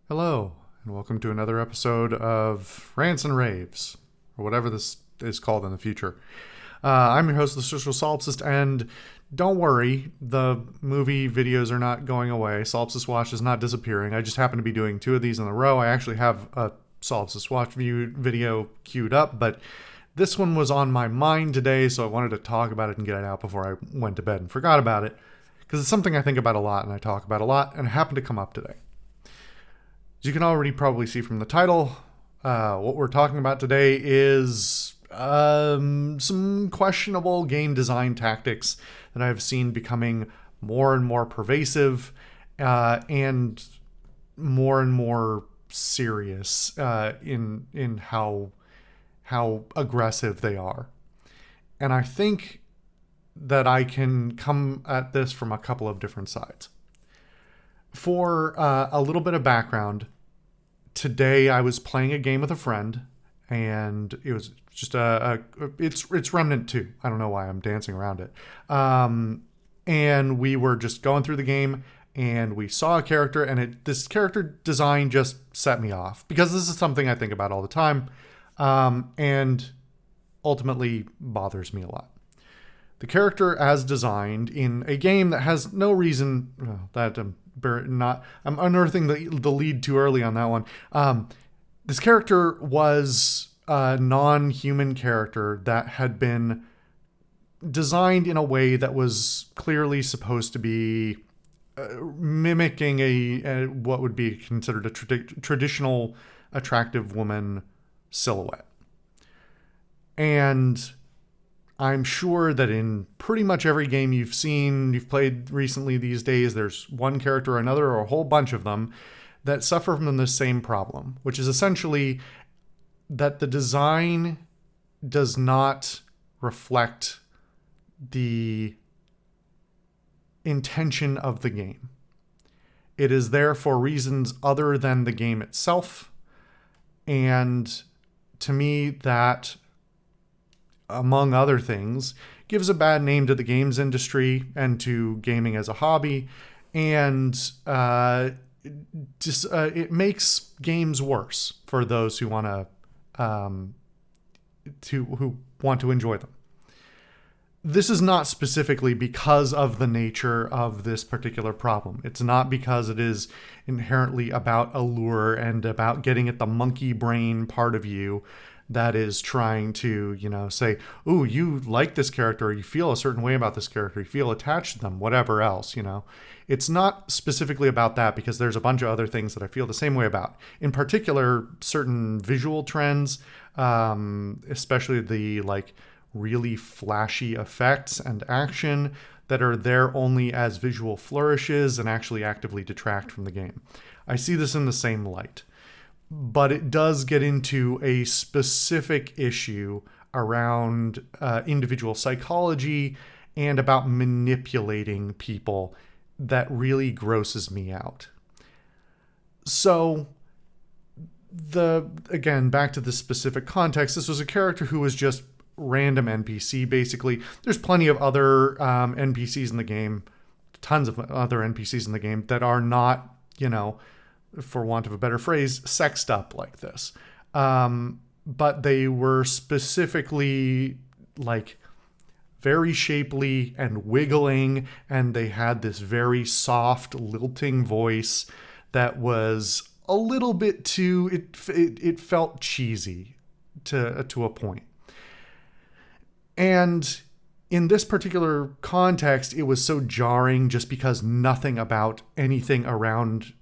Hello, and welcome to another episode of Rants and Raves, or whatever this is called in the future. I'm your host, the Social Solipsist, and don't worry, the movie videos are not going away. Solipsist Watch is not disappearing. I just happen to be doing two of these in a row. I actually have a Solipsist Watch video queued up, but this one was on my mind today, so I wanted to talk about it and get it out before I went to bed and forgot about it, because it's something I think about a lot and I talk about a lot, and it happened to come up today. As you can already probably see from the title, what we're talking about today is some questionable game design tactics that I've seen becoming more and more pervasive and more serious in how aggressive they are. And I think that I can come at this from a couple of different sides. For a little bit of background, today I was playing a game with a friend, and it was just it's Remnant 2. I don't know why I'm dancing around it. And we were just going through the game, and we saw a character, and this character design just set me off, because this is something I think about all the time, and ultimately bothers me a lot. The character as designed in a game that has no reason I'm unearthing the lead too early on that one. This character was a non-human character that had been designed in a way that was clearly supposed to be mimicking a what would be considered a traditional attractive woman silhouette. And I'm sure that in pretty much every game you've played recently these days, there's one character or another, or a whole bunch of them, that suffer from the same problem, which is essentially that the design does not reflect the intention of the game. It is there for reasons other than the game itself. And to me, that, among other things, gives a bad name to the games industry and to gaming as a hobby, and it makes games worse for those who want to enjoy them. This is not specifically because of the nature of this particular problem. It's not because it is inherently about allure and about getting at the monkey brain part of you that is trying to, say, ooh, you like this character, or you feel a certain way about this character, you feel attached to them, whatever else, It's not specifically about that, because there's a bunch of other things that I feel the same way about. In particular, certain visual trends, especially the really flashy effects and action that are there only as visual flourishes and actually actively detract from the game. I see this in the same light. But it does get into a specific issue around individual psychology and about manipulating people that really grosses me out. So, again, back to the specific context, this was a character who was just random NPC, basically. There's plenty of other NPCs in the game, tons of other NPCs in the game that are not, for want of a better phrase, sexed up like this. But they were specifically very shapely and wiggling, and they had this very soft, lilting voice that was a little bit too, it felt cheesy to a point. And in this particular context, it was so jarring just because nothing about anything around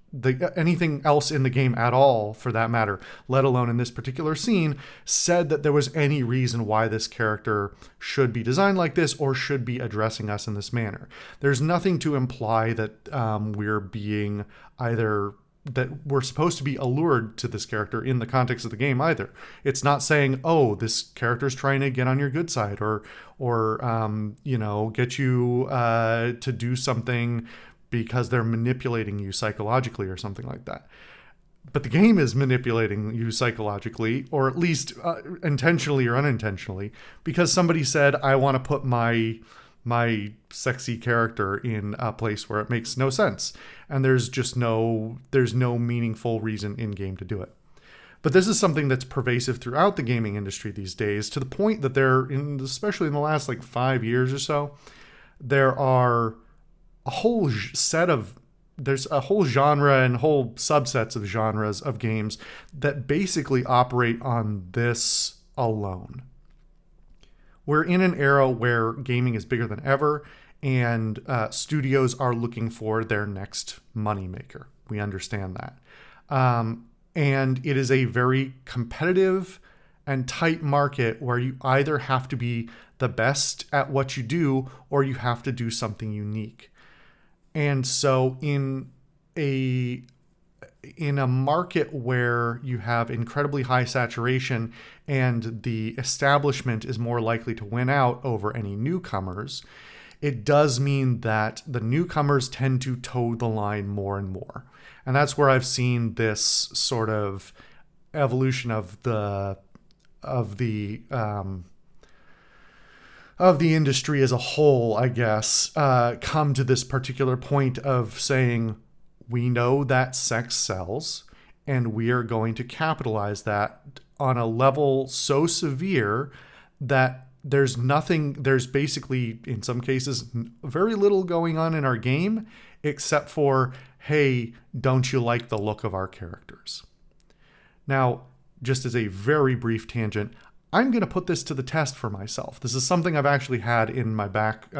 anything else in the game at all, for that matter, let alone in this particular scene, said that there was any reason why this character should be designed like this or should be addressing us in this manner. There's nothing to imply that that we're supposed to be allured to this character in the context of the game either. It's not saying, oh, this character's trying to get on your good side or get you to do something because they're manipulating you psychologically or something like that. But the game is manipulating you psychologically, or at least intentionally or unintentionally, because somebody said, I want to put my my sexy character in a place where it makes no sense. And there's no meaningful reason in game to do it. But this is something that's pervasive throughout the gaming industry these days, to the point that especially in the last like 5 years or so, there are there's a whole genre and whole subsets of genres of games that basically operate on this alone. We're in an era where gaming is bigger than ever, and studios are looking for their next moneymaker. We understand that. And it is a very competitive and tight market where you either have to be the best at what you do or you have to do something unique. And so in a market where you have incredibly high saturation and the establishment is more likely to win out over any newcomers, it does mean that the newcomers tend to toe the line more and more. And that's where I've seen this sort of evolution of the industry as a whole, I guess, come to this particular point of saying, we know that sex sells, and we are going to capitalize that on a level so severe that there's basically, in some cases, very little going on in our game, except for, hey, don't you like the look of our characters? Now, just as a very brief tangent, I'm going to put this to the test for myself. This is something I've actually had in my back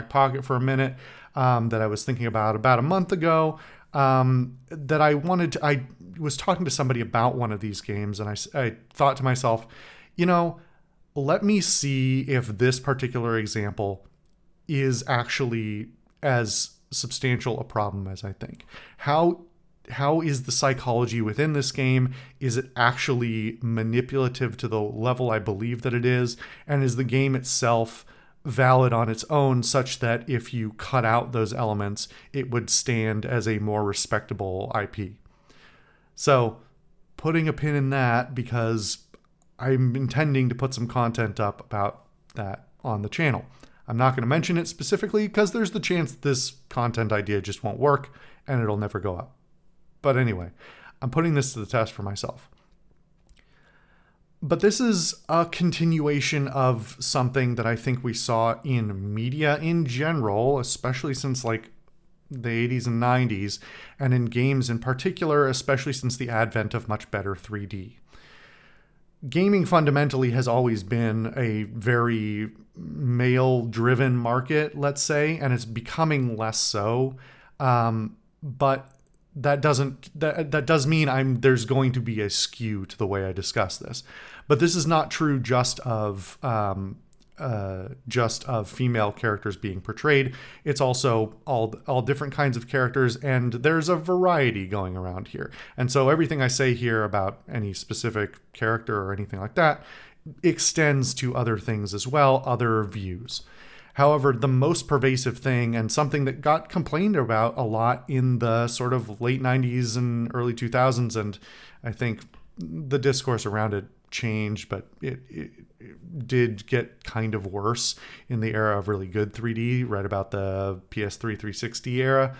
pocket for a minute, that I was thinking about a month ago, that I was talking to somebody about one of these games, and I thought to myself, let me see if this particular example is actually as substantial a problem as I think. How is the psychology within this game? Is it actually manipulative to the level I believe that it is? And is the game itself valid on its own, such that if you cut out those elements, it would stand as a more respectable IP? So, putting a pin in that, because I'm intending to put some content up about that on the channel. I'm not going to mention it specifically because there's the chance that this content idea just won't work and it'll never go up. But anyway, I'm putting this to the test for myself. But this is a continuation of something that I think we saw in media in general, especially since like the 80s and 90s, and in games in particular, especially since the advent of much better 3D. Gaming fundamentally has always been a very male-driven market, let's say, and it's becoming less so. But that does mean there's going to be a skew to the way I discuss this. But this is not true just of female characters being portrayed. It's also all different kinds of characters, and there's a variety going around here. And so everything I say here about any specific character or anything like that extends to other things as well, other views. However, the most pervasive thing, and something that got complained about a lot in the sort of late 90s and early 2000s, and I think the discourse around it changed, but it did get kind of worse in the era of really good 3D, right about the PS3 360 era,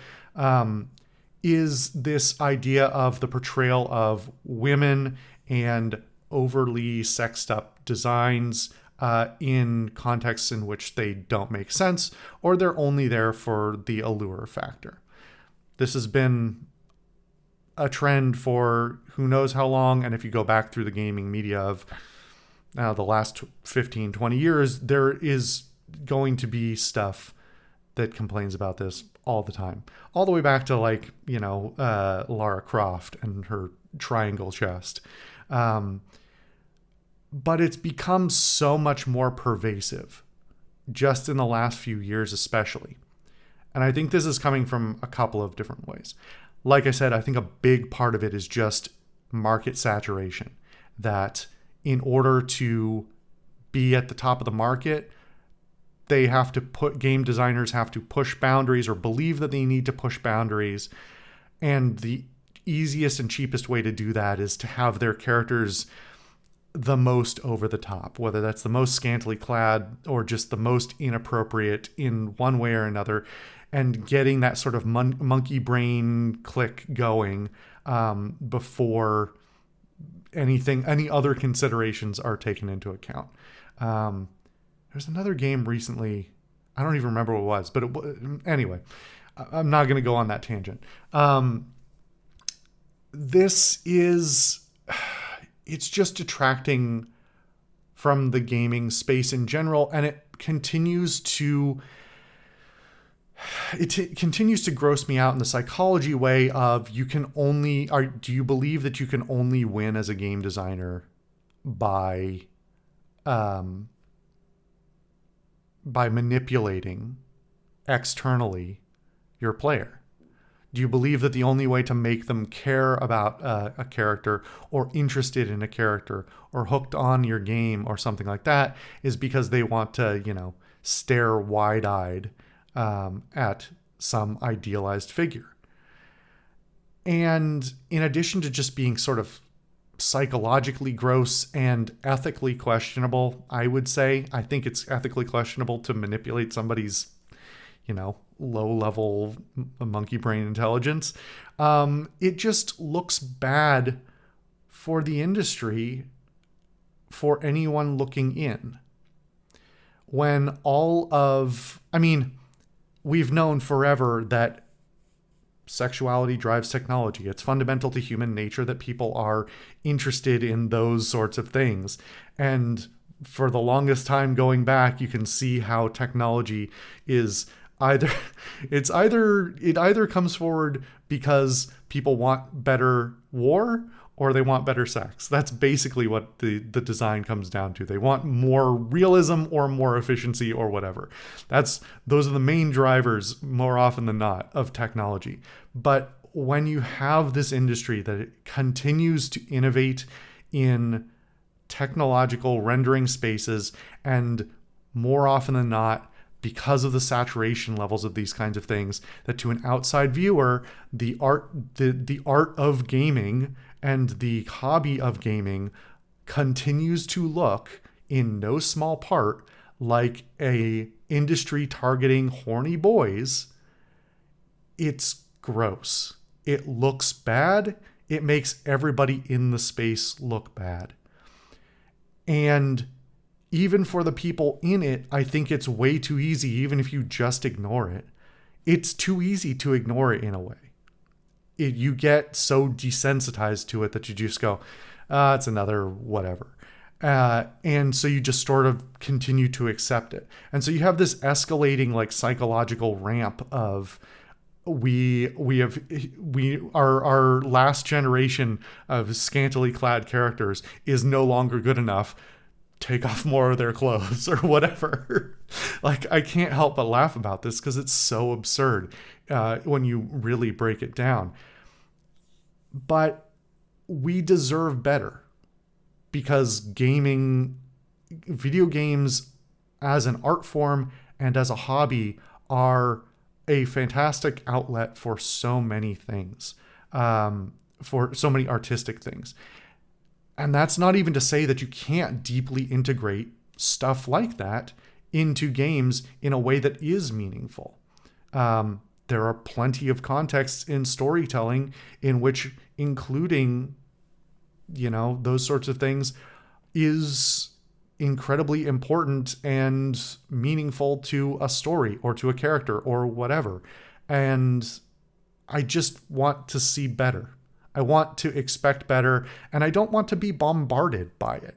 is this idea of the portrayal of women and overly sexed up designs in contexts in which they don't make sense, or they're only there for the allure factor. This has been a trend for who knows how long, and if you go back through the gaming media of the last 15, 20 years, there is going to be stuff that complains about this all the time. All the way back to Lara Croft and her triangle chest. But it's become so much more pervasive just in the last few years especially. And I think this is coming from a couple of different ways. Like I said, I think a big part of it is just market saturation. That in order to be at the top of the market, game designers have to push boundaries or believe that they need to push boundaries. And the easiest and cheapest way to do that is to have their characters the most over the top, whether that's the most scantily clad or just the most inappropriate in one way or another, and getting that sort of monkey brain click going before any other considerations are taken into account. There's another game recently, I don't even remember what it was, but anyway, I'm not going to go on that tangent. It's just detracting from the gaming space in general, and it continues to gross me out in the psychology way of do you believe that you can only win as a game designer by manipulating externally your player? Do you believe that the only way to make them care about a character or interested in a character or hooked on your game or something like that is because they want to, stare wide-eyed at some idealized figure? And in addition to just being sort of psychologically gross and ethically questionable, I think it's ethically questionable to manipulate somebody's low-level monkey brain intelligence. It just looks bad for the industry, for anyone looking in. When we've known forever that sexuality drives technology. It's fundamental to human nature that people are interested in those sorts of things. And for the longest time going back, you can see how technology is it either comes forward because people want better war or they want better sex. That's basically what the design comes down to. They want more realism or more efficiency or whatever. Those are the main drivers more often than not of technology. But when you have this industry that it continues to innovate in technological rendering spaces, and more often than not, because of the saturation levels of these kinds of things, that to an outside viewer, the art of gaming and the hobby of gaming continues to look, in no small part, like a industry targeting horny boys. It's gross. It looks bad. It makes everybody in the space look bad. And even for the people in it, I think it's way too easy, even if you just ignore it. It's too easy to ignore it in a way. You get so desensitized to it that you just go, it's another whatever. And so you just sort of continue to accept it. And so you have this escalating psychological ramp of our last generation of scantily clad characters is no longer good enough. Take off more of their clothes or whatever. I can't help but laugh about this because it's so absurd when you really break it down. But we deserve better, because video games as an art form and as a hobby are a fantastic outlet for so many things, for so many artistic things. And that's not even to say that you can't deeply integrate stuff like that into games in a way that is meaningful. There are plenty of contexts in storytelling in which including, those sorts of things is incredibly important and meaningful to a story or to a character or whatever. And I just want to see better. I want to expect better, and I don't want to be bombarded by it.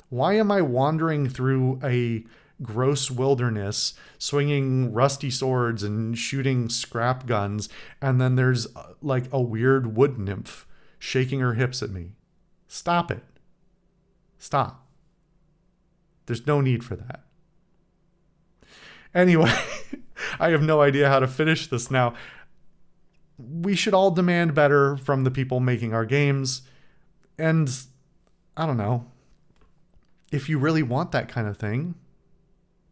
Why am I wandering through a gross wilderness, swinging rusty swords and shooting scrap guns, and then there's a weird wood nymph shaking her hips at me? Stop it. Stop. There's no need for that. Anyway, I have no idea how to finish this now. We should all demand better from the people making our games. And I don't know, if you really want that kind of thing,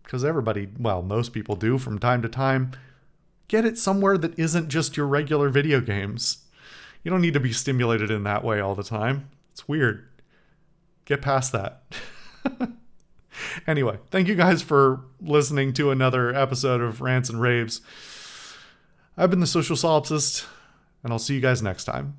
because most people do from time to time, get it somewhere that isn't just your regular video games. You don't need to be stimulated in that way all the time. It's weird. Get past that. Anyway, thank you guys for listening to another episode of Rants and Raves. I've been the Social Solipsist, and I'll see you guys next time.